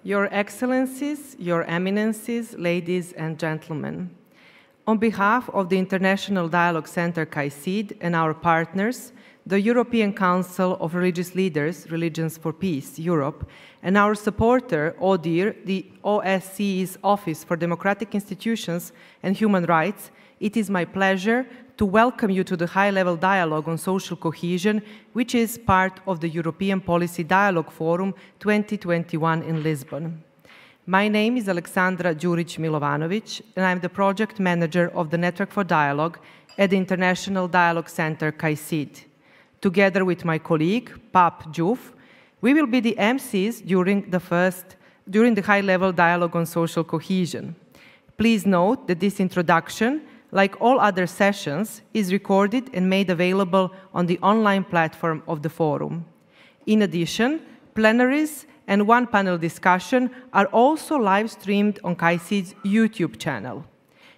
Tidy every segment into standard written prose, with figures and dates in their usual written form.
Your Excellencies, Your Eminences, ladies and gentlemen, on behalf of the International Dialogue Center KAICIID and our partners, the European Council of Religious Leaders, Religions for Peace, Europe, and our supporter, Odir, the OSCE's Office for Democratic Institutions and Human Rights, it is my pleasure to welcome you to the high-level dialogue on social cohesion, which is part of the European Policy Dialogue Forum 2021 in Lisbon. My name is Aleksandra Đurić-Milovanović, and I'm the project manager of the Network for Dialogue at the International Dialogue Center KAICIID. Together with my colleague, Pap Juf, we will be the MCs during the high-level dialogue on social cohesion. Please note that this introduction, like all other sessions, is recorded and made available on the online platform of the forum. In addition, plenaries and one panel discussion are also live-streamed on KAICIID's YouTube channel.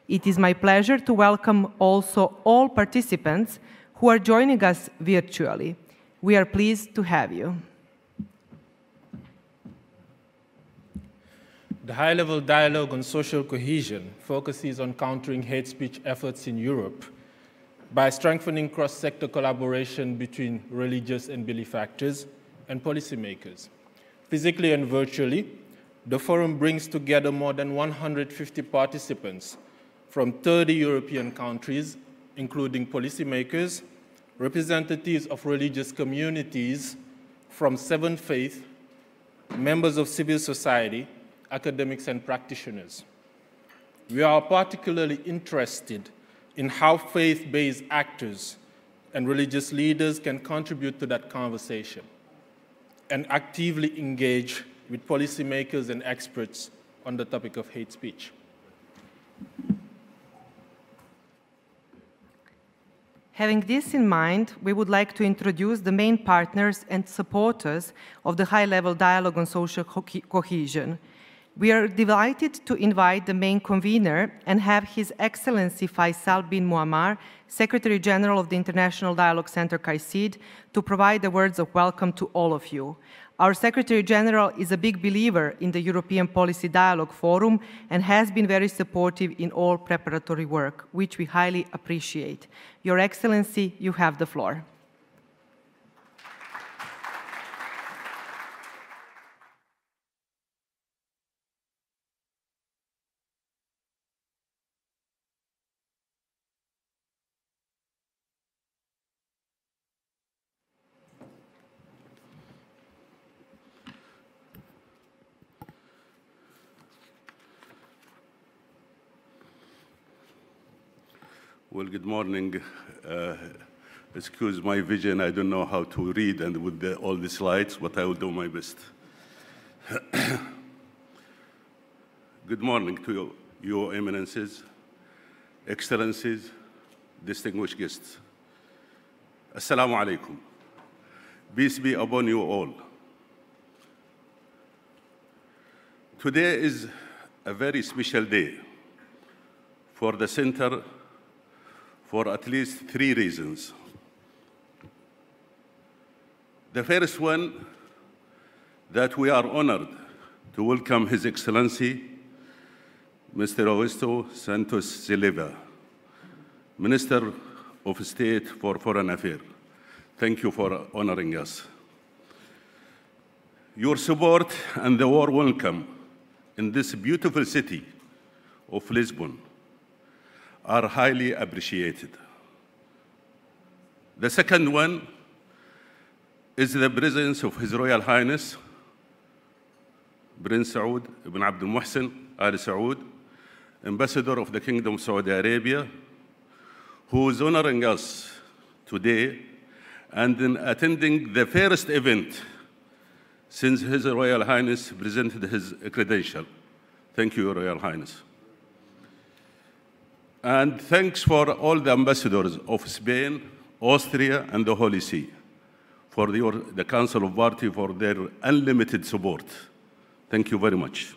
It is my pleasure to welcome also all participants who are joining us virtually. We are pleased to have you. The high-level dialogue on social cohesion focuses on countering hate speech efforts in Europe by strengthening cross-sector collaboration between religious and belief actors and policymakers. Physically and virtually, the forum brings together more than 150 participants from 30 European countries, including policymakers, representatives of religious communities from 7 faiths, members of civil society, academics, and practitioners. We are particularly interested in how faith-based actors and religious leaders can contribute to that conversation and actively engage with policymakers and experts on the topic of hate speech. Having this in mind, we would like to introduce the main partners and supporters of the high-level dialogue on social cohesion. We are delighted to invite the main convener and have His Excellency Faisal bin Muaammar, Secretary General of the International Dialogue Center KAICIID, to provide the words of welcome to all of you. Our Secretary General is a big believer in the European Policy Dialogue Forum and has been very supportive in all preparatory work, which we highly appreciate. Your Excellency, you have the floor. Well, good morning. Excuse my vision. I don't know how to read and with all the slides, but I will do my best. Good morning to your eminences, excellencies, distinguished guests. Assalamu alaikum. Peace be upon you all. Today is a very special day for the Center for at least 3 reasons. The first one, that we are honored to welcome His Excellency, Mr. Augusto Santos Silva, Minister of State for Foreign Affairs. Thank you for honoring us. Your support and the warm welcome in this beautiful city of Lisbon are highly appreciated. The second one is the presence of His Royal Highness, Prince Saud ibn Abdul Muhsin Al Saud, Ambassador of the Kingdom of Saudi Arabia, who is honoring us today and in attending the first event since His Royal Highness presented his credential. Thank you, Your Royal Highness. And thanks for all the ambassadors of Spain, Austria, and the Holy See, for the Council of Party for their unlimited support. Thank you very much.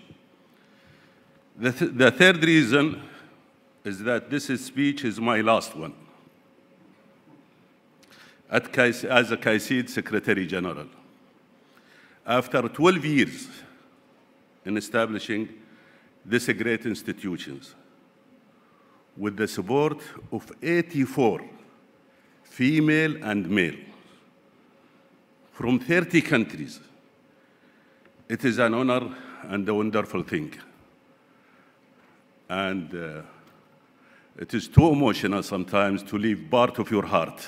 The third reason is that this speech is my last one as a KAICIID Secretary General. After 12 years in establishing these great institutions with the support of 84 female and male from 30 countries. It is an honor and a wonderful thing. And it is too emotional sometimes to leave part of your heart,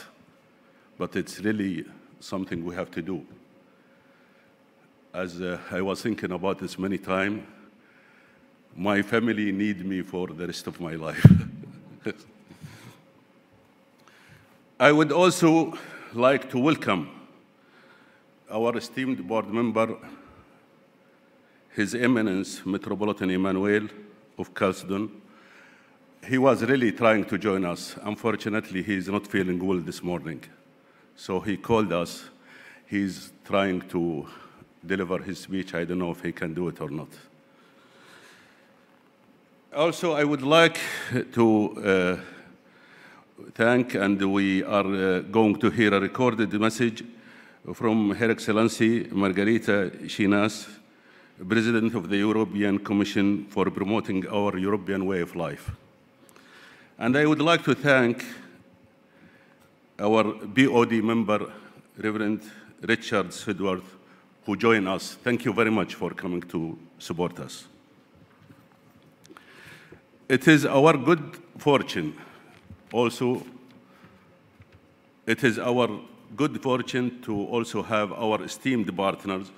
but it's really something we have to do. As I was thinking about this many times, my family need me for the rest of my life. I would also like to welcome our esteemed board member, His Eminence Metropolitan Emmanuel of Chalcedon. He was really trying to join us. Unfortunately, he is not feeling well this morning. So he called us. He's trying to deliver his speech. I don't know if he can do it or not. Also, I would like to thank, and we are going to hear a recorded message from Her Excellency Margaritis Schinas, President of the European Commission, for promoting our European way of life. And I would like to thank our BOD member, Reverend Richard Sidworth, who joined us. Thank you very much for coming to support us. It is our good fortune also, it is our good fortune to also have our esteemed partners,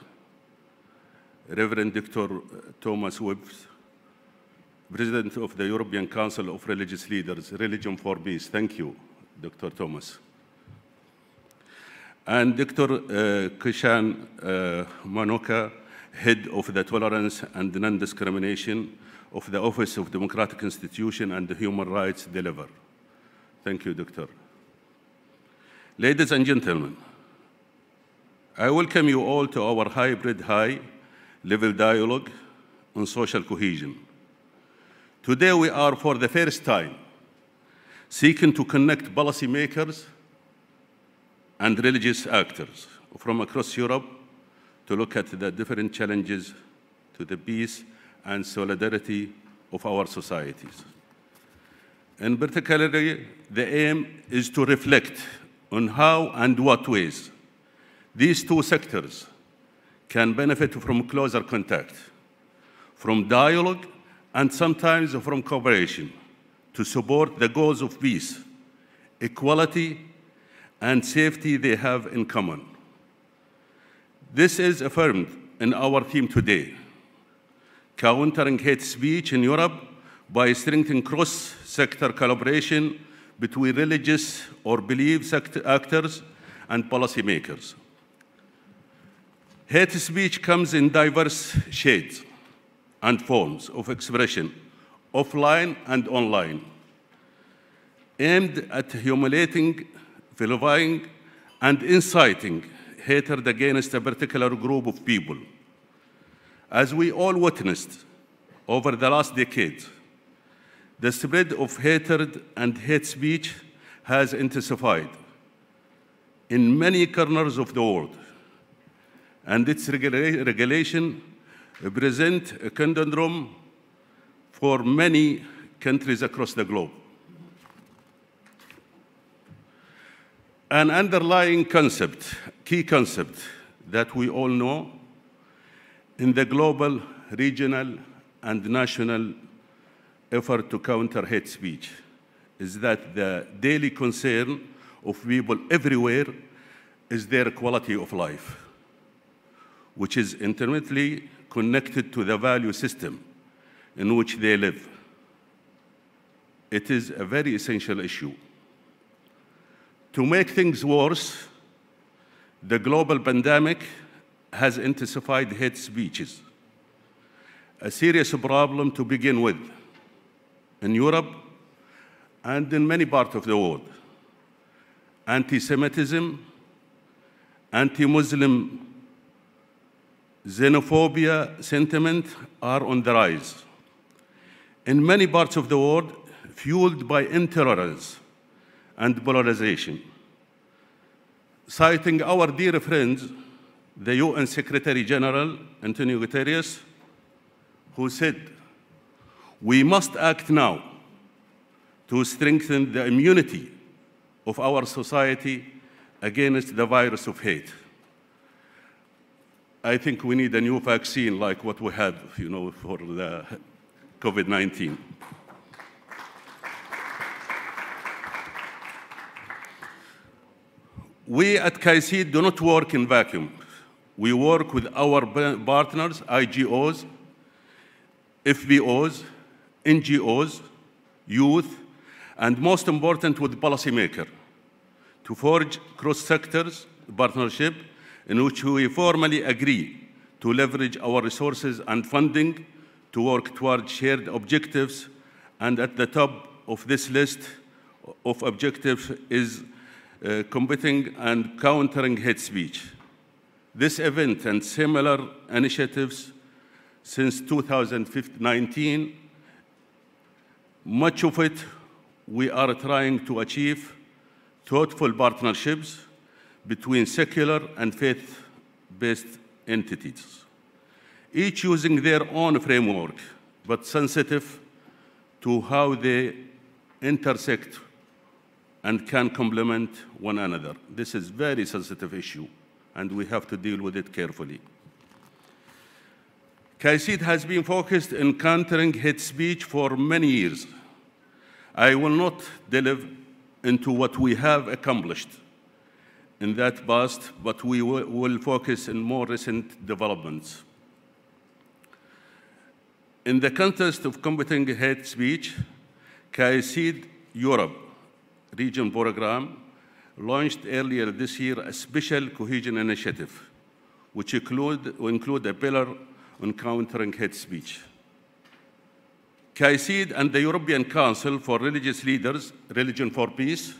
Reverend Dr. Thomas Wipf, President of the European Council of Religious Leaders, Religion for Peace. Thank you, Dr. Thomas. And Dr. Kishan Manoka, Head of the Tolerance and Non-Discrimination of the Office of Democratic Institution and Human Rights Deliver. Thank you, Doctor. Ladies and gentlemen, I welcome you all to our hybrid high-level dialogue on social cohesion. Today we are, for the first time, seeking to connect policymakers and religious actors from across Europe to look at the different challenges to the peace and solidarity of our societies. And particularly, the aim is to reflect on how and what ways these two sectors can benefit from closer contact, from dialogue, and sometimes from cooperation to support the goals of peace, equality, and safety they have in common. This is affirmed in our theme today, countering hate speech in Europe by strengthening cross-sector collaboration between religious or belief actors and policymakers. Hate speech comes in diverse shades and forms of expression, offline and online, aimed at humiliating, vilifying, and inciting hatred against a particular group of people. As we all witnessed over the last decade, the spread of hatred and hate speech has intensified in many corners of the world, and its regulation presents a conundrum for many countries across the globe. An underlying concept, key concept that we all know in the global, regional, and national effort to counter hate speech is that the daily concern of people everywhere is their quality of life, which is intimately connected to the value system in which they live. It is a very essential issue. To make things worse, the global pandemic has intensified hate speeches, a serious problem to begin with in Europe and in many parts of the world. Anti-Semitism, anti-Muslim xenophobia sentiment are on the rise in many parts of the world, fueled by intolerance and polarization. Citing our dear friends, the UN Secretary General, Antonio Guterres, who said, "We must act now to strengthen the immunity of our society against the virus of hate." I think we need a new vaccine like what we had, for the COVID-19. We at KAICIID do not work in vacuum. We work with our partners, IGOs, FBOs, NGOs, youth, and most important with policymakers, to forge cross-sectors partnership in which we formally agree to leverage our resources and funding to work towards shared objectives. And at the top of this list of objectives is combating and countering hate speech. This event and similar initiatives since 2019, much of it we are trying to achieve thoughtful partnerships between secular and faith-based entities, each using their own framework, but sensitive to how they intersect and can complement one another. This is a very sensitive issue, and we have to deal with it carefully. KAICIID has been focused on countering hate speech for many years. I will not delve into what we have accomplished in that past, but we will focus on more recent developments. In the context of combating hate speech, KAICIID Europe region program launched earlier this year a special cohesion initiative, which include a pillar on countering hate speech. KAICIID and the European Council for Religious Leaders, Religion for Peace,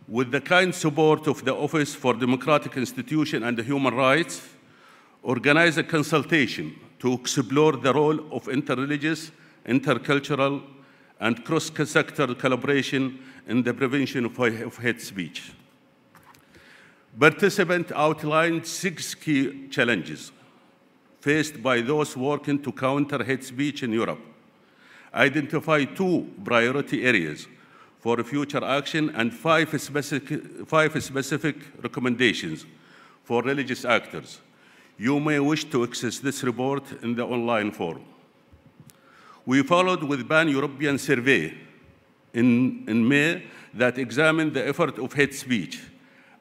with the kind support of the Office for Democratic Institutions and Human Rights, organized a consultation to explore the role of interreligious, intercultural, and cross-sector collaboration in the prevention of hate speech. Participants outlined 6 key challenges faced by those working to counter hate speech in Europe, identified 2 priority areas for future action, and 5 specific recommendations for religious actors. You may wish to access this report in the online form. We followed with pan-European survey in May that examined the effort of hate speech,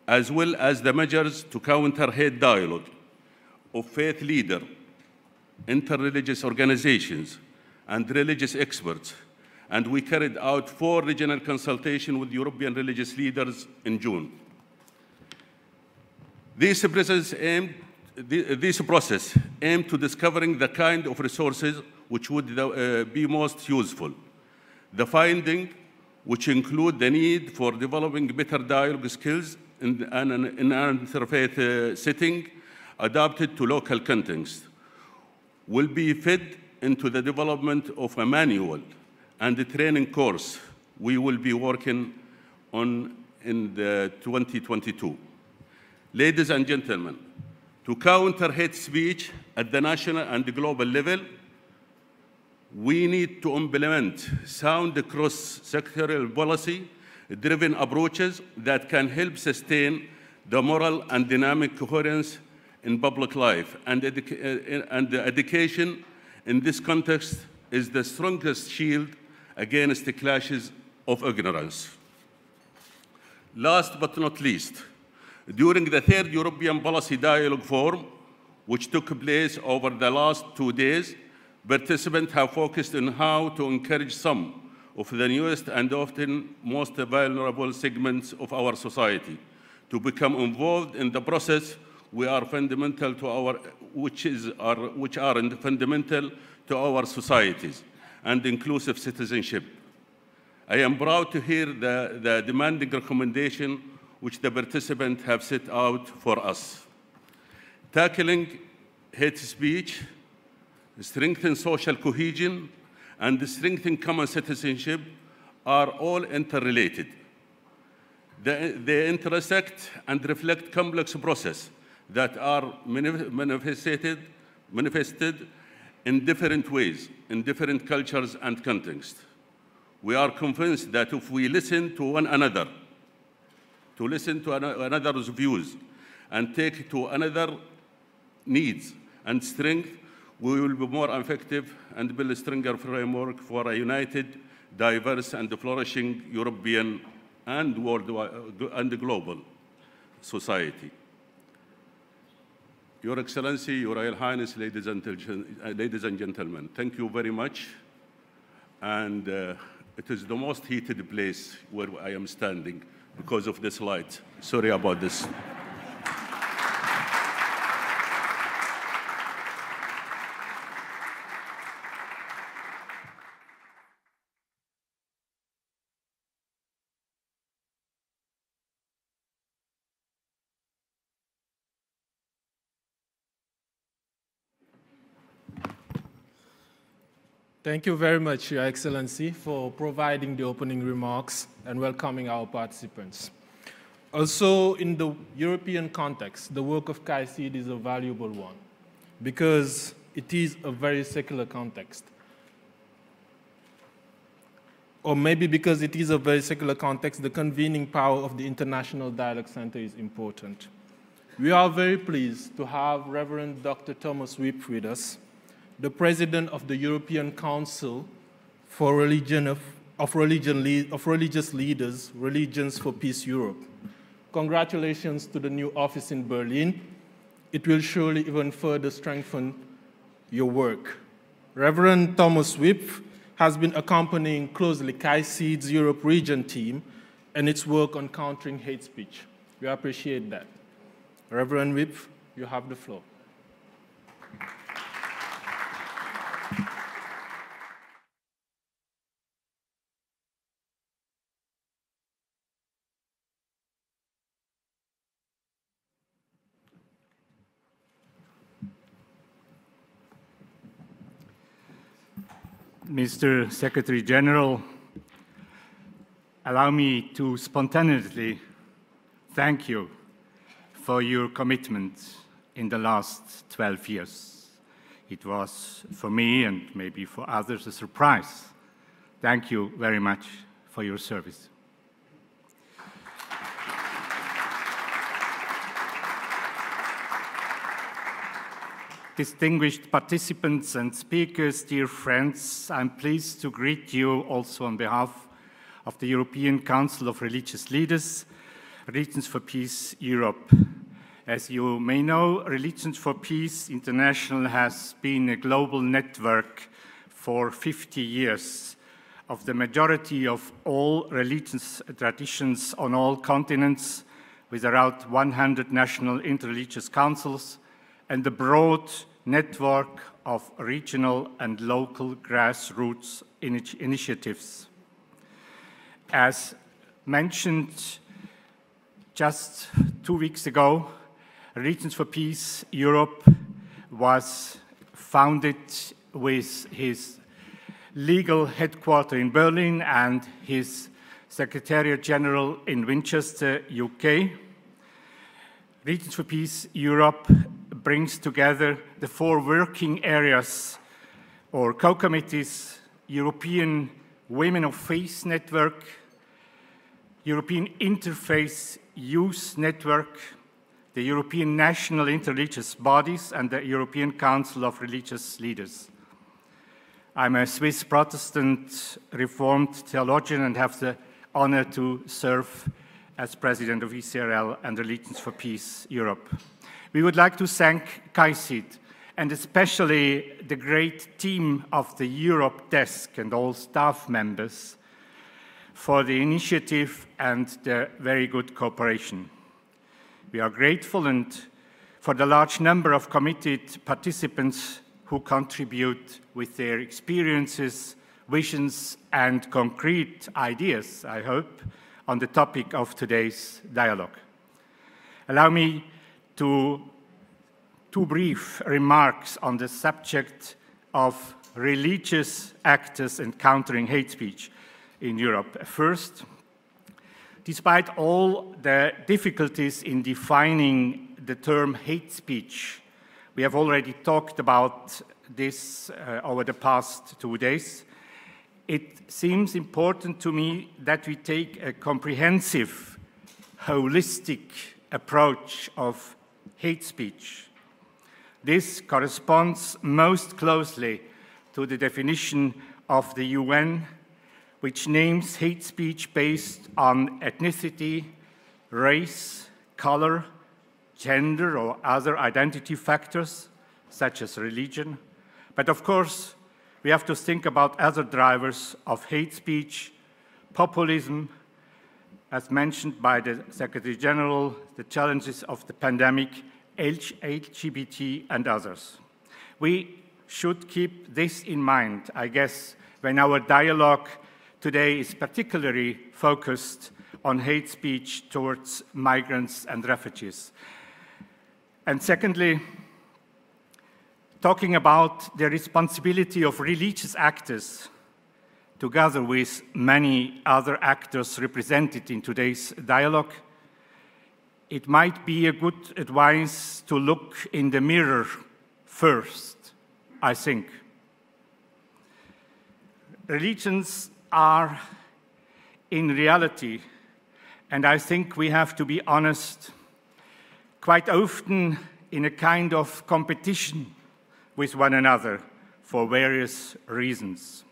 as well as the measures to counter hate dialogue of faith leaders, interreligious organizations, and religious experts. And we carried out 4 regional consultations with European religious leaders in June. This process aimed to discovering the kind of resources which would be most useful. The findings, which include the need for developing better dialogue skills in an interfaith setting adapted to local context, will be fed into the development of a manual and a training course we will be working on in 2022. Ladies and gentlemen, to counter hate speech at the national and the global level, we need to implement sound cross-sectoral policy-driven approaches that can help sustain the moral and dynamic coherence in public life. And the education in this context is the strongest shield against the clashes of ignorance. Last but not least, during the 3rd European Policy Dialogue Forum, which took place over the last 2 days, participants have focused on how to encourage some of the newest and often most vulnerable segments of our society to become involved in the process which are fundamental to our societies and inclusive citizenship. I am proud to hear the demanding recommendation which the participants have set out for us. Tackling hate speech, strengthening social cohesion, and strengthening common citizenship are all interrelated. They intersect and reflect complex processes that are manifested in different ways, in different cultures and contexts. We are convinced that if we listen to one another, to listen to another's views, and take to another needs and strength, we will be more effective and build a stronger framework for a united, diverse, and flourishing European and worldwide and global society. Your Excellency, Your Royal Highness, ladies and gentlemen, thank you very much. And it is the most heated place where I am standing because of this light. Sorry about this. Thank you very much, Your Excellency, for providing the opening remarks and welcoming our participants. Also, in the European context, the work of KAICIID is a valuable one because it is a very secular context. Or maybe because it is a very secular context, the convening power of the International Dialogue Center is important. We are very pleased to have Reverend Dr. Thomas Wipf with us, the President of the European Council for Religious Leaders, Religions for Peace Europe. Congratulations to the new office in Berlin. It will surely even further strengthen your work. Reverend Thomas Wipf has been accompanying closely KAICIID's Europe region team and its work on countering hate speech. We appreciate that. Reverend Wipf, you have the floor. Mr. Secretary General, allow me to spontaneously thank you for your commitment in the last 12 years. It was, for me and maybe for others, a surprise. Thank you very much for your service. Distinguished participants and speakers, dear friends, I'm pleased to greet you also on behalf of the European Council of Religious Leaders, Religions for Peace Europe. As you may know, Religions for Peace International has been a global network for 50 years of the majority of all religious traditions on all continents, with around 100 national interreligious councils and a broad network of regional and local grassroots initiatives. As mentioned just 2 weeks ago, Religions for Peace Europe was founded with his legal headquarters in Berlin and his Secretariat General in Winchester, UK. Religions for Peace Europe brings together the 4 working areas or co-committees: European Women of Faith Network, European Interfaith Youth Network, the European National Interreligious Bodies, and the European Council of Religious Leaders. I'm a Swiss Protestant Reformed theologian and have the honor to serve as President of ECRL and Religions for Peace Europe. We would like to thank KAICIID and especially the great team of the Europe desk and all staff members for the initiative and the very good cooperation. We are grateful and for the large number of committed participants who contribute with their experiences, visions, and concrete ideas, I hope, on the topic of today's dialogue. Allow me two brief remarks on the subject of religious actors and countering hate speech in Europe. First, despite all the difficulties in defining the term hate speech, We have already talked about this over the past 2 days. It seems important to me that we take a comprehensive, holistic approach of hate speech. This corresponds most closely to the definition of the UN, which names hate speech based on ethnicity, race, color, gender, or other identity factors, such as religion. But of course, we have to think about other drivers of hate speech, populism, as mentioned by the Secretary General, the challenges of the pandemic, LGBT, and others. We should keep this in mind, I guess, when our dialogue today is particularly focused on hate speech towards migrants and refugees. And secondly, talking about the responsibility of religious actors, together with many other actors represented in today's dialogue, it might be a good advice to look in the mirror first, I think. Religions are, in reality, and I think we have to be honest, quite often in a kind of competition with one another for various reasons.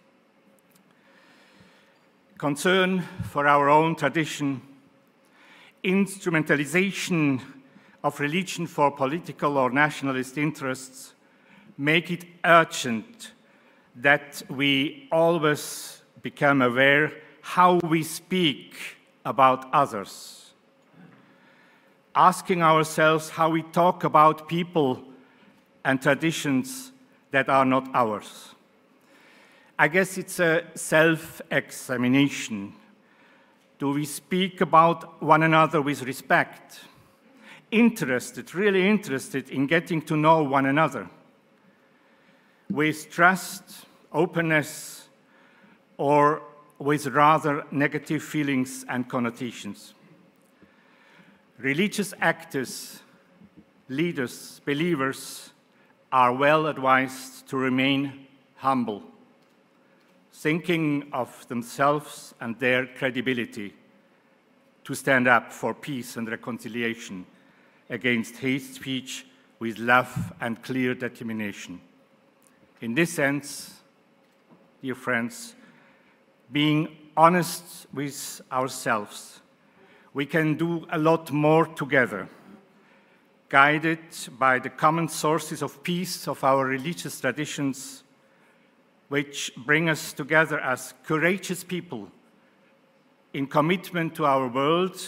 Concern for our own tradition, instrumentalization of religion for political or nationalist interests make it urgent that we always become aware how we speak about others. Asking ourselves how we talk about people and traditions that are not ours. I guess it's a self-examination. Do we speak about one another with respect? Interested, really interested in getting to know one another? With trust, openness, or with rather negative feelings and connotations? Religious actors, leaders, believers are well advised to remain humble, thinking of themselves and their credibility, to stand up for peace and reconciliation against hate speech with love and clear determination. In this sense, dear friends, being honest with ourselves, we can do a lot more together, guided by the common sources of peace of our religious traditions, which bring us together as courageous people in commitment to our world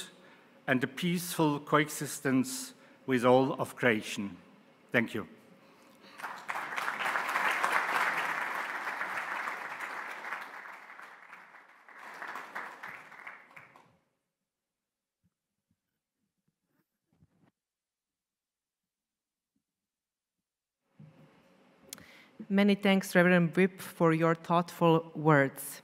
and the peaceful coexistence with all of creation. Thank you. Many thanks, Reverend Wipf, for your thoughtful words.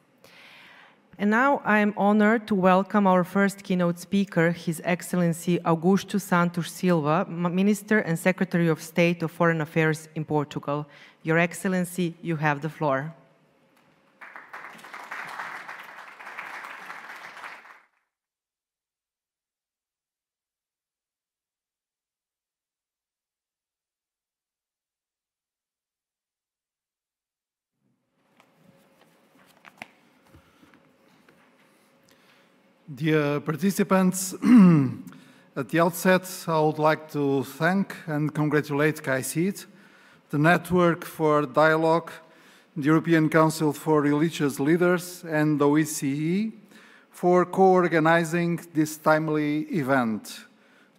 And now I am honored to welcome our first keynote speaker, His Excellency Augusto Santos Silva, Minister and Secretary of State of Foreign Affairs in Portugal. Your Excellency, you have the floor. Dear participants, at the outset, I would like to thank and congratulate KAICIID, the Network for Dialogue, the European Council for Religious Leaders, and the OSCE for co-organizing this timely event,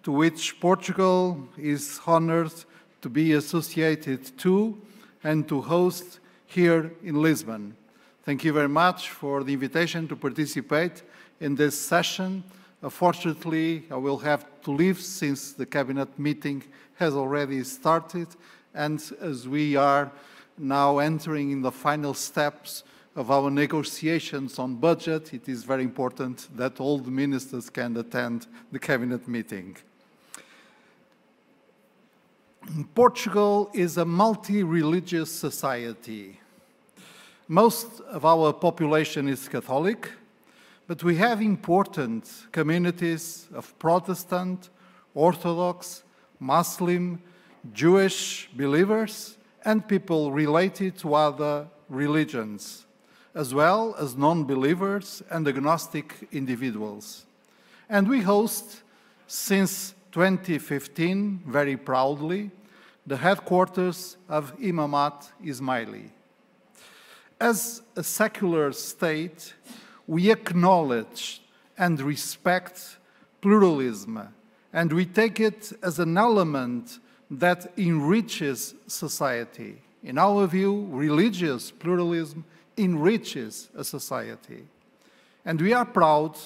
to which Portugal is honored to be associated to and to host here in Lisbon. Thank you very much for the invitation to participate in this session. Unfortunately, I will have to leave since the cabinet meeting has already started, and as we are now entering in the final steps of our negotiations on budget, it is very important that all the ministers can attend the cabinet meeting. Portugal is a multi-religious society. Most of our population is Catholic, but we have important communities of Protestant, Orthodox, Muslim, Jewish believers, and people related to other religions, as well as non-believers and agnostic individuals. And we host, since 2015, very proudly, the headquarters of Imamat Ismaili. As a secular state, we acknowledge and respect pluralism, and we take it as an element that enriches society. In our view, religious pluralism enriches a society. And we are proud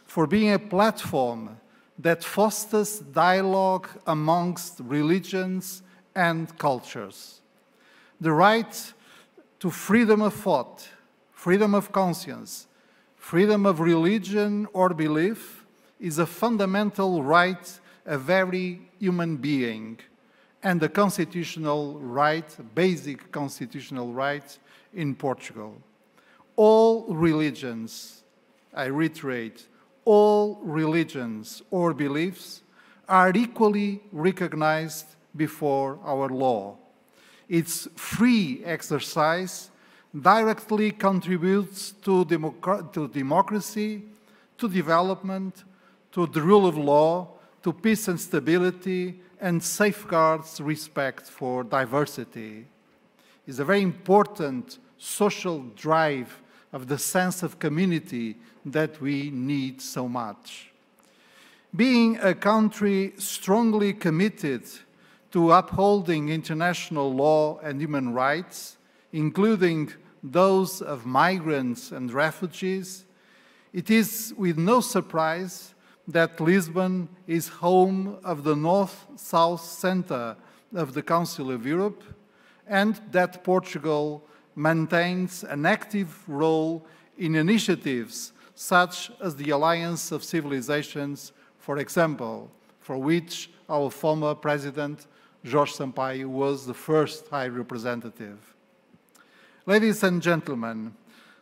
for being a platform that fosters dialogue amongst religions and cultures. The right to freedom of thought, freedom of conscience, freedom of religion or belief is a fundamental right of every human being, and a constitutional right, a basic constitutional right in Portugal. All religions, I reiterate, all religions or beliefs are equally recognized before our law. Its free exercise directly contributes to democracy, to development, to the rule of law, to peace and stability, and safeguards respect for diversity. It's a very important social drive of the sense of community that we need so much. Being a country strongly committed to upholding international law and human rights, including those of migrants and refugees, it is with no surprise that Lisbon is home of the North-South Center of the Council of Europe, and that Portugal maintains an active role in initiatives such as the Alliance of Civilizations, for example, for which our former president, Jorge Sampaio, was the first High Representative. Ladies and gentlemen,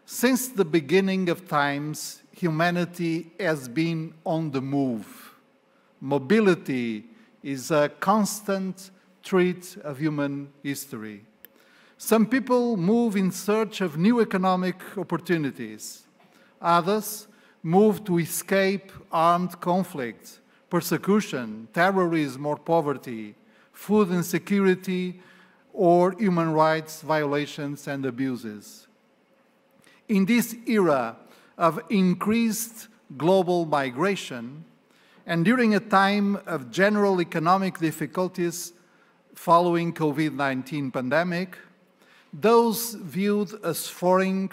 since the beginning of times, humanity has been on the move. Mobility is a constant trait of human history. Some people move in search of new economic opportunities. Others move to escape armed conflict, persecution, terrorism or poverty, food insecurity, or human rights violations and abuses. In this era of increased global migration, and during a time of general economic difficulties following COVID-19 pandemic, those viewed as foreign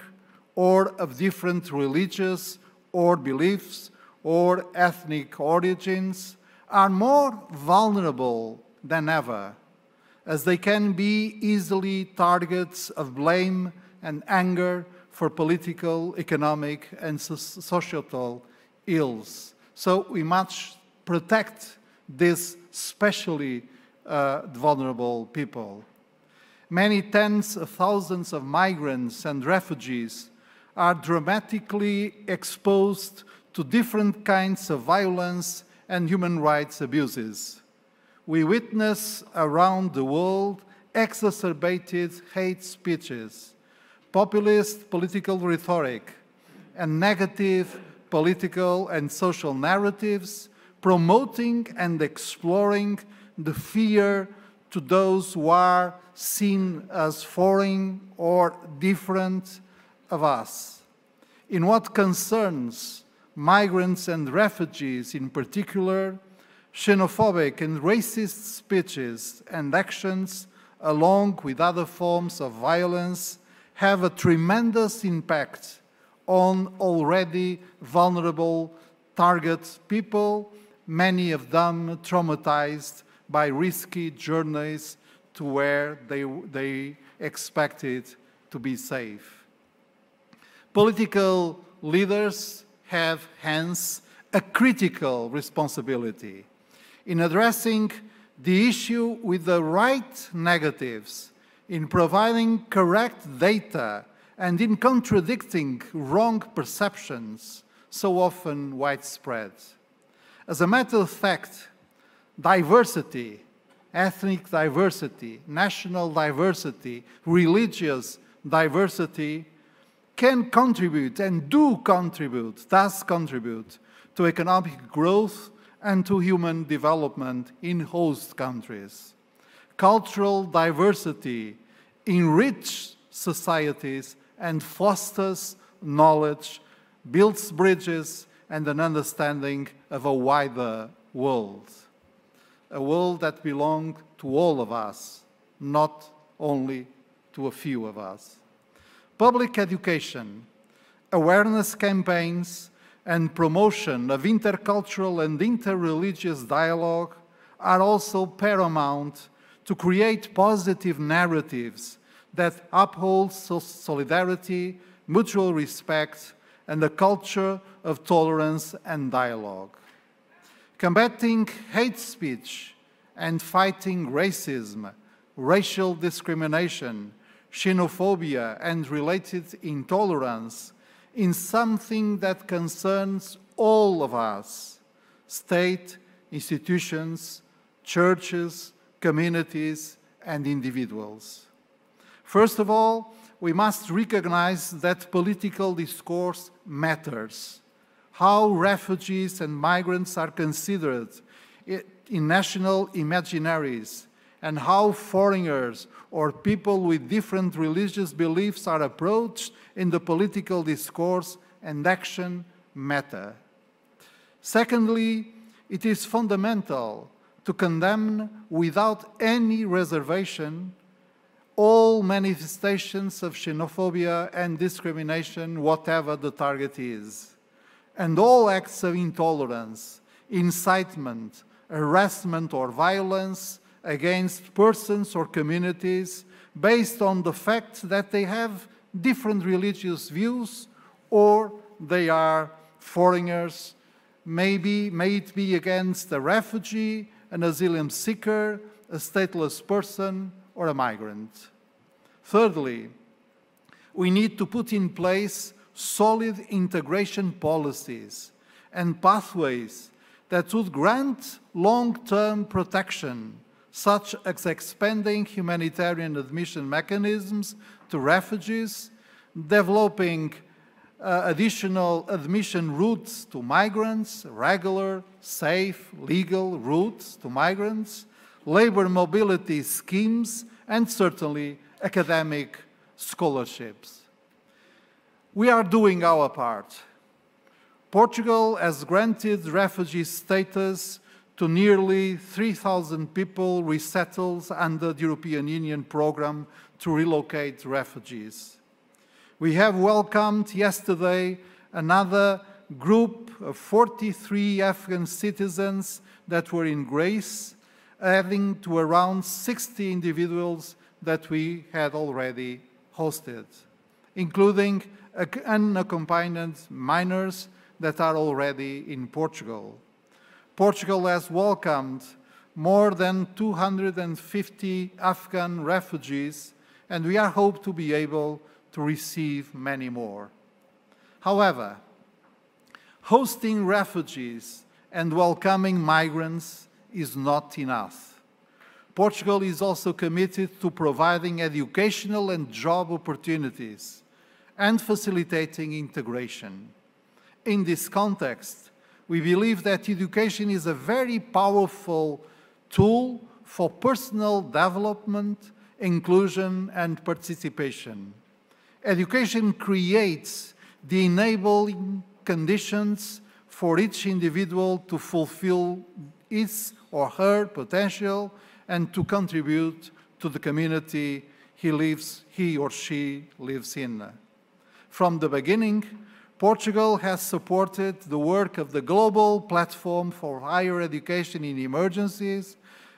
or of different religious or beliefs or ethnic origins are more vulnerable than ever, as they can be easily targets of blame and anger for political, economic, and societal ills. So we must protect these especially vulnerable people. Many tens of thousands of migrants and refugees are dramatically exposed to different kinds of violence and human rights abuses. We witness around the world exacerbated hate speeches, populist political rhetoric, and negative political and social narratives promoting and exploring the fear to those who are seen as foreign or different of us. In what concerns migrants and refugees in particular, xenophobic and racist speeches and actions, along with other forms of violence, have a tremendous impact on already vulnerable target people, many of them traumatized by risky journeys to where they expected to be safe. Political leaders have, hence, a critical responsibility in addressing the issue with the right negatives, in providing correct data, and in contradicting wrong perceptions so often widespread. As a matter of fact, diversity, ethnic diversity, national diversity, religious diversity can contribute and does contribute to economic growth and to human development in host countries. Cultural diversity enriches societies and fosters knowledge, builds bridges and an understanding of a wider world. A world that belongs to all of us, not only to a few of us. Public education, awareness campaigns, and promotion of intercultural and interreligious dialogue are also paramount to create positive narratives that uphold solidarity, mutual respect, and a culture of tolerance and dialogue. Combating hate speech and fighting racism, racial discrimination, xenophobia, and related intolerance is something that concerns all of us, state, institutions, churches, communities, and individuals. First of all, we must recognize that political discourse matters. How refugees and migrants are considered in national imaginaries, and how foreigners or people with different religious beliefs are approached in the political discourse and action matter. Secondly, it is fundamental to condemn without any reservation all manifestations of xenophobia and discrimination, whatever the target is, and all acts of intolerance, incitement, harassment, or violence against persons or communities based on the fact that they have different religious views or they are foreigners, may it be against a refugee, an asylum seeker, a stateless person, or a migrant. Thirdly, we need to put in place solid integration policies and pathways that would grant long-term protection, such as expanding humanitarian admission mechanisms to refugees, developing additional admission routes to migrants, regular, safe, legal routes to migrants, labor mobility schemes, and certainly academic scholarships. We are doing our part. Portugal has granted refugee status to nearly 3,000 people resettled under the European Union program to relocate refugees. We have welcomed yesterday another group of 43 Afghan citizens that were in Greece, adding to around 60 individuals that we had already hosted, including unaccompanied minors that are already in Portugal. Portugal has welcomed more than 250 Afghan refugees, and we are hoping to be able to receive many more. However, hosting refugees and welcoming migrants is not enough. Portugal is also committed to providing educational and job opportunities and facilitating integration. In this context, we believe that education is a very powerful tool for personal development, inclusion, and participation. Education creates the enabling conditions for each individual to fulfill his or her potential and to contribute to the community he or she lives in. From the beginning, Portugal has supported the work of the Global Platform for Higher Education in Emergencies,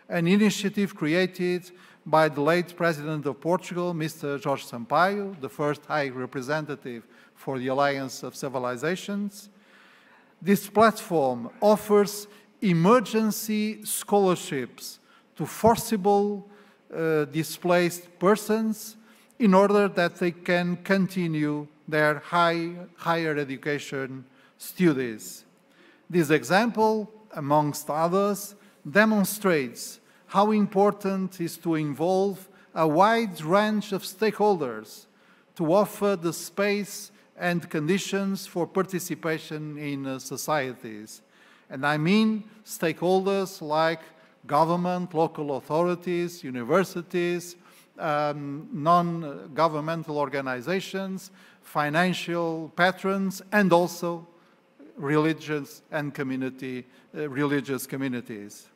an initiative created by the late President of Portugal, Mr. Jorge Sampaio, the first High Representative for the Alliance of Civilizations. This platform offers emergency scholarships to forcible displaced persons in order that they can continue their higher education studies. This example, amongst others, demonstrates how important it is to involve a wide range of stakeholders to offer the space and conditions for participation in societies. And I mean stakeholders like government, local authorities, universities, non-governmental organizations, financial patrons, and also religious communities.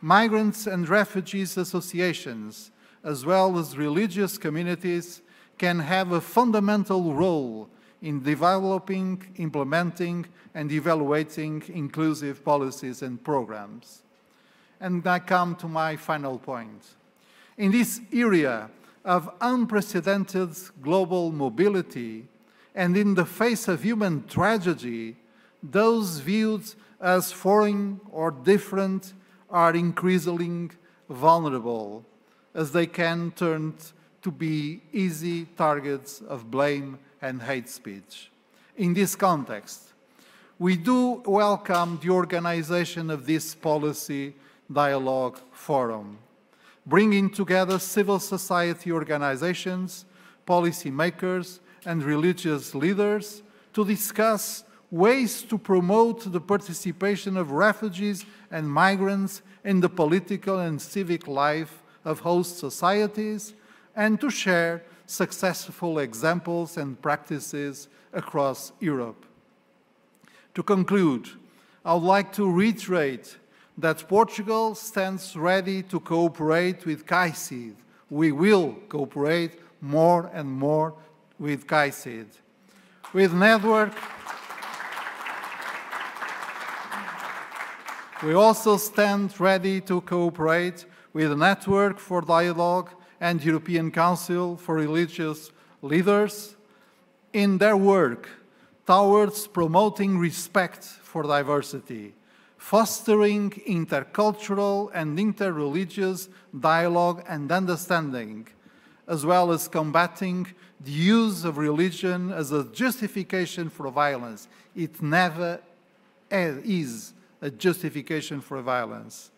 Migrants and refugees associations, as well as religious communities, can have a fundamental role in developing, implementing, and evaluating inclusive policies and programs. And I come to my final point. In this area of unprecedented global mobility, and in the face of human tragedy, those viewed as foreign or different are increasingly vulnerable, as they can turn to be easy targets of blame and hate speech. In this context, we do welcome the organization of this policy dialogue forum, bringing together civil society organizations, policymakers, and religious leaders to discuss ways to promote the participation of refugees and migrants in the political and civic life of host societies, and to share successful examples and practices across Europe. To conclude, I would like to reiterate that Portugal stands ready to cooperate with KAICIID. We will cooperate more and more with KAICIID. With network, we also stand ready to cooperate with the Network for Dialogue and European Council for Religious Leaders in their work towards promoting respect for diversity, fostering intercultural and interreligious dialogue and understanding, as well as combating the use of religion as a justification for violence. It never is a justification for violence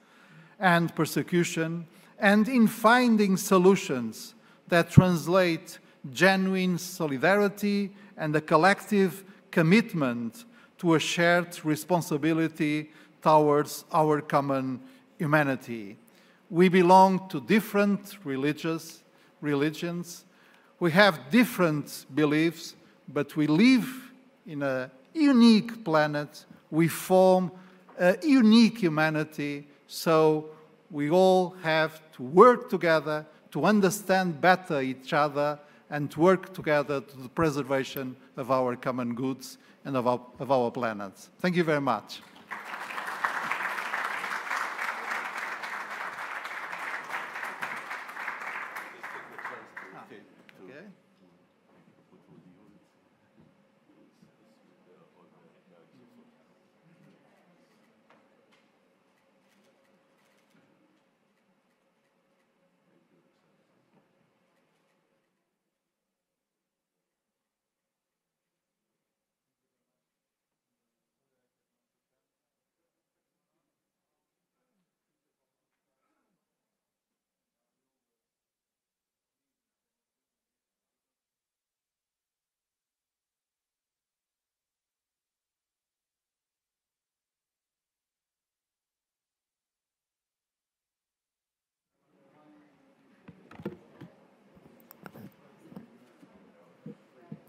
and persecution, and in finding solutions that translate genuine solidarity and a collective commitment to a shared responsibility towards our common humanity. We belong to different religions, we have different beliefs, but we live in a unique planet, we form a unique humanity, so we all have to work together to understand better each other and to work together to the preservation of our common goods and of our planet. Thank you very much.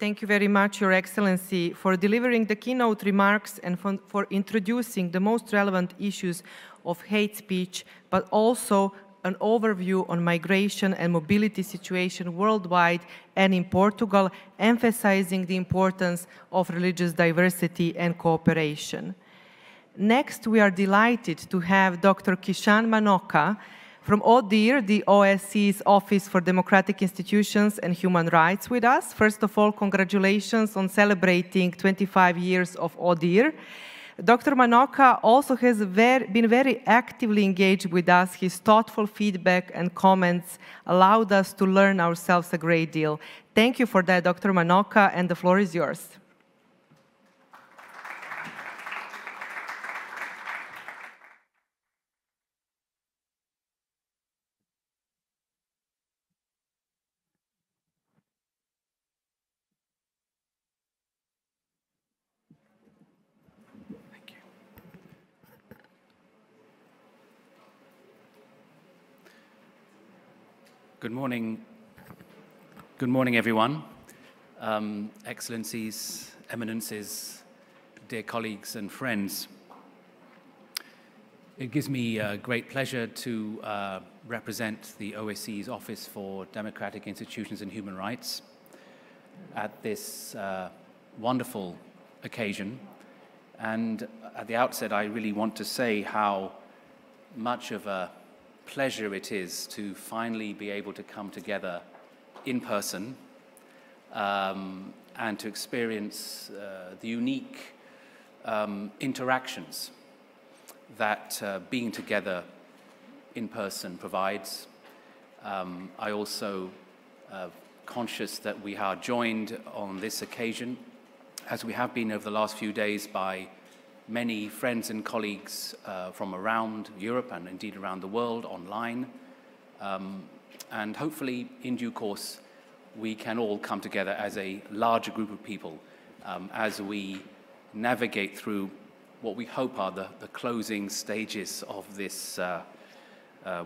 Thank you very much, Your Excellency, for delivering the keynote remarks and for introducing the most relevant issues of hate speech, but also an overview on migration and mobility situation worldwide and in Portugal, emphasizing the importance of religious diversity and cooperation. Next, we are delighted to have Dr. Kishan Manoka from Odir, the OSCE's Office for Democratic Institutions and Human Rights, with us. First of all, congratulations on celebrating 25 years of Odir. Dr. Manoka also has been very actively engaged with us. His thoughtful feedback and comments allowed us to learn ourselves a great deal. Thank you for that, Dr. Manoka, and the floor is yours. Good morning. Good morning, everyone. Excellencies, Eminences, dear colleagues and friends. It gives me great pleasure to represent the OSCE's Office for Democratic Institutions and Human Rights at this wonderful occasion. And at the outset, I really want to say how much of a pleasure it is to finally be able to come together in person and to experience the unique interactions that being together in person provides. I also conscious that we are joined on this occasion, as we have been over the last few days, by many friends and colleagues from around Europe and indeed around the world online. And hopefully, in due course, we can all come together as a larger group of people as we navigate through what we hope are the closing stages of this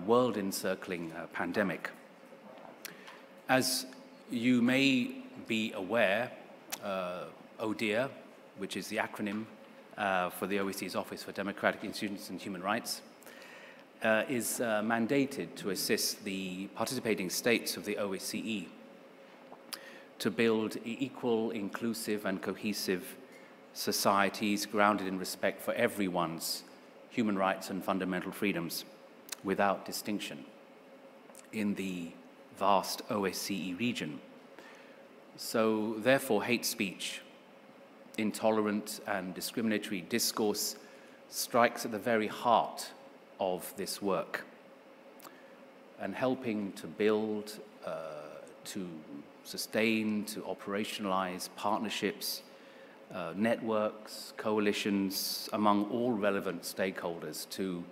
world-encircling pandemic. As you may be aware, Odir, which is the acronym for the OSCE's Office for Democratic Institutions and Human Rights, is mandated to assist the participating states of the OSCE to build equal, inclusive, and cohesive societies grounded in respect for everyone's human rights and fundamental freedoms without distinction in the vast OSCE region. So, therefore, hate speech, intolerant and discriminatory discourse strikes at the very heart of this work, and helping to build, to sustain, to operationalize partnerships, networks, coalitions among all relevant stakeholders to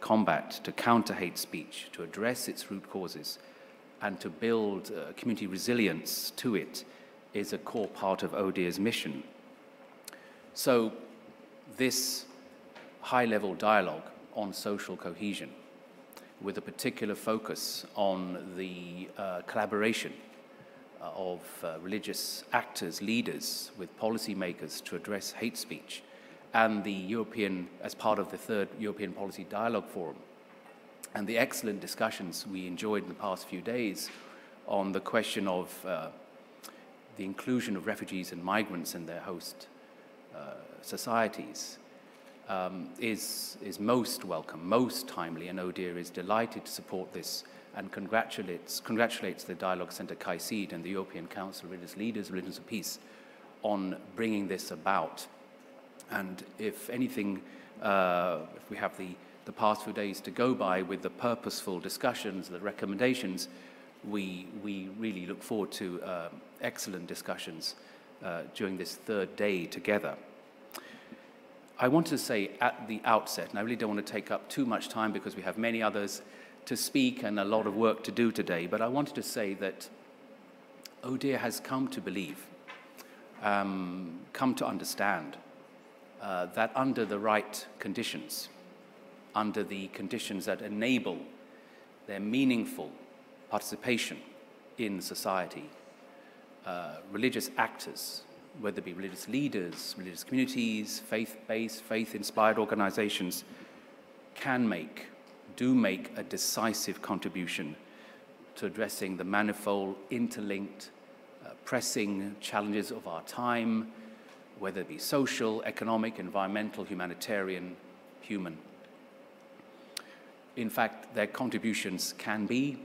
combat, to counter hate speech, to address its root causes, and to build community resilience to it is a core part of ODIHR's mission. So this high-level dialogue on social cohesion, with a particular focus on the collaboration of religious actors, leaders, with policymakers to address hate speech, and the European, as part of the third European Policy Dialogue Forum, and the excellent discussions we enjoyed in the past few days on the question of the inclusion of refugees and migrants in their host societies is most welcome, most timely, and ODIHR is delighted to support this and congratulates the Dialogue Center KAICIID and the European Council of Religious Leaders, Religions of Peace, on bringing this about. And if anything, if we have the past few days to go by with the purposeful discussions, the recommendations, we really look forward to excellent discussions during this third day together. I want to say at the outset, and I really don't want to take up too much time because we have many others to speak and a lot of work to do today, but I wanted to say that ODIHR has come to believe, come to understand that under the right conditions, under the conditions that enable their meaningful participation in society, religious actors, whether it be religious leaders, religious communities, faith-based, faith-inspired organizations, do make a decisive contribution to addressing the manifold, interlinked, pressing challenges of our time, whether it be social, economic, environmental, humanitarian, human. In fact, their contributions can be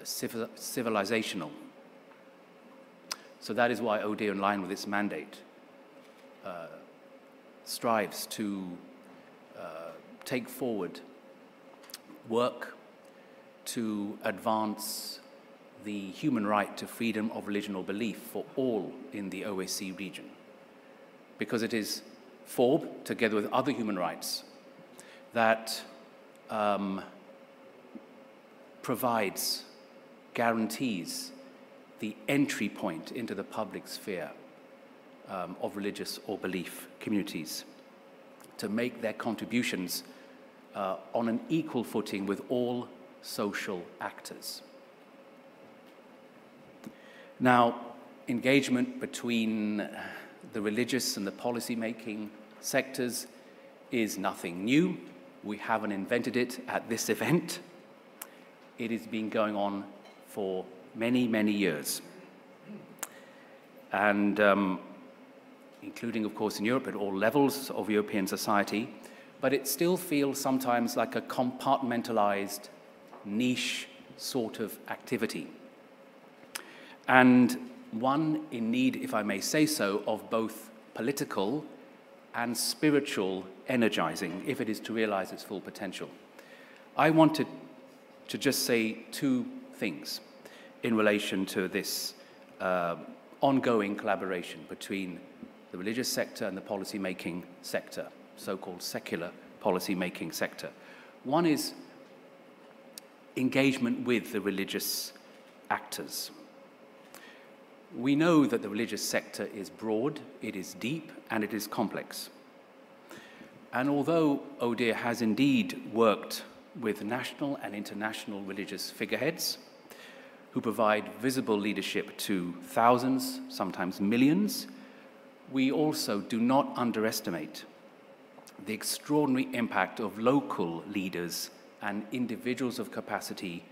civilizational. So that is why ODIHR, in line with its mandate, strives to take forward work to advance the human right to freedom of religion or belief for all in the OSCE region, because it is FORB, together with other human rights, that provides, guarantees the entry point into the public sphere of religious or belief communities to make their contributions on an equal footing with all social actors. Now, engagement between the religious and the policy-making sectors is nothing new. We haven't invented it at this event. It has been going on for many, many years. And including, of course, in Europe at all levels of European society, but it still feels sometimes like a compartmentalized, niche sort of activity. And one in need, if I may say so, of both political and spiritual energizing, if it is to realize its full potential. I wanted to just say two things in relation to this ongoing collaboration between the religious sector and the policy-making sector, so-called secular policy-making sector. One is engagement with the religious actors. We know that the religious sector is broad, it is deep, and it is complex. And although Odir has indeed worked with national and international religious figureheads who provide visible leadership to thousands, sometimes millions, we also do not underestimate the extraordinary impact of local leaders and individuals of capacity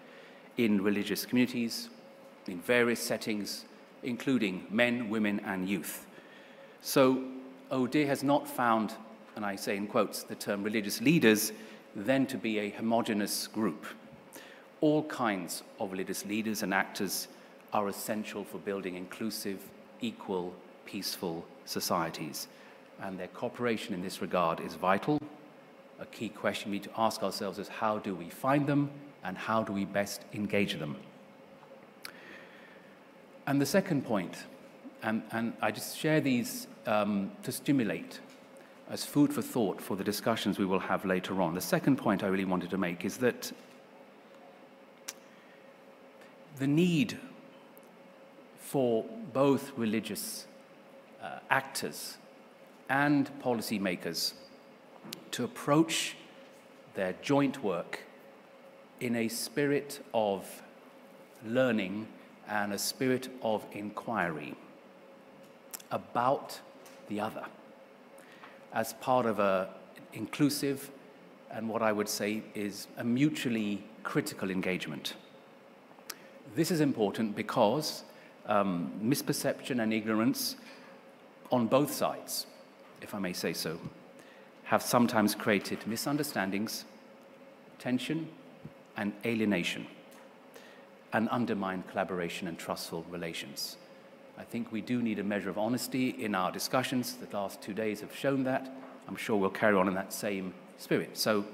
in religious communities, in various settings, including men, women, and youth. So Odir has not found, and I say in quotes, the term religious leaders, then to be a homogeneous group. All kinds of religious leaders and actors are essential for building inclusive, equal, peaceful societies. And their cooperation in this regard is vital. A key question we need to ask ourselves is how do we find them and how do we best engage them? And the second point, and I just share these to stimulate as food for thought for the discussions we will have later on. The second point I really wanted to make is that the need for both religious actors and policymakers to approach their joint work in a spirit of learning and a spirit of inquiry about the other as part of an inclusive and what I would say is a mutually critical engagement. This is important because misperception and ignorance on both sides, if I may say so, have sometimes created misunderstandings, tension, and alienation, and undermined collaboration and trustful relations. I think we do need a measure of honesty in our discussions. The last 2 days have shown that. I'm sure we'll carry on in that same spirit. So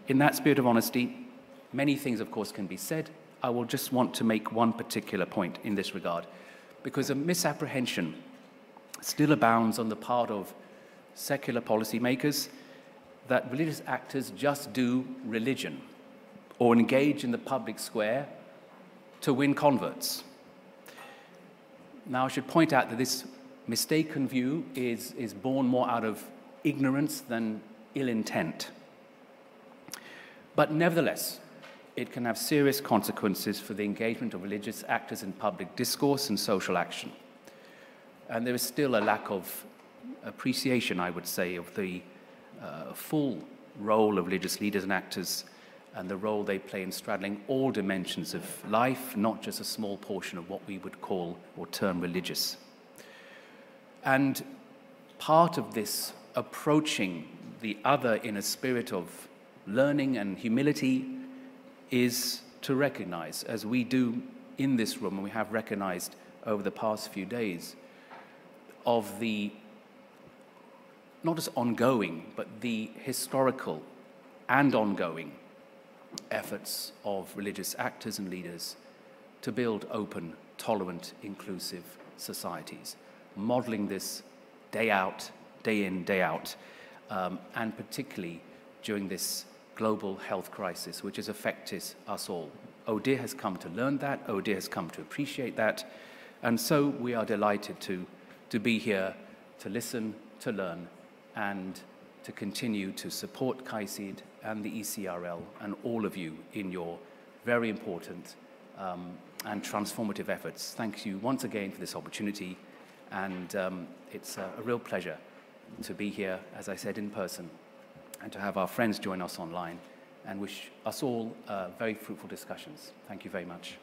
in that spirit of honesty, many things, of course, can be said. I will just want to make one particular point in this regard, because a misapprehension still abounds on the part of secular policymakers that religious actors just do religion or engage in the public square to win converts. Now, I should point out that this mistaken view is born more out of ignorance than ill intent. But nevertheless, it can have serious consequences for the engagement of religious actors in public discourse and social action. And there is still a lack of appreciation, I would say, of the full role of religious leaders and actors and the role they play in straddling all dimensions of life, not just a small portion of what we would call or term religious. And part of this approaching the other in a spirit of learning and humility is to recognize, as we do in this room, and we have recognized over the past few days, of the not just ongoing, but the historical and ongoing efforts of religious actors and leaders to build open, tolerant, inclusive societies, modeling this day out, day in, day out, and particularly during this global health crisis, which has affected us all. Odir has come to learn that, Odir has come to appreciate that, and so we are delighted to be here, to listen, to learn, and to continue to support KAICIID and the ECRL and all of you in your very important and transformative efforts. Thank you once again for this opportunity, and it's a real pleasure to be here, as I said, in person, and to have our friends join us online, and wish us all very fruitful discussions. Thank you very much.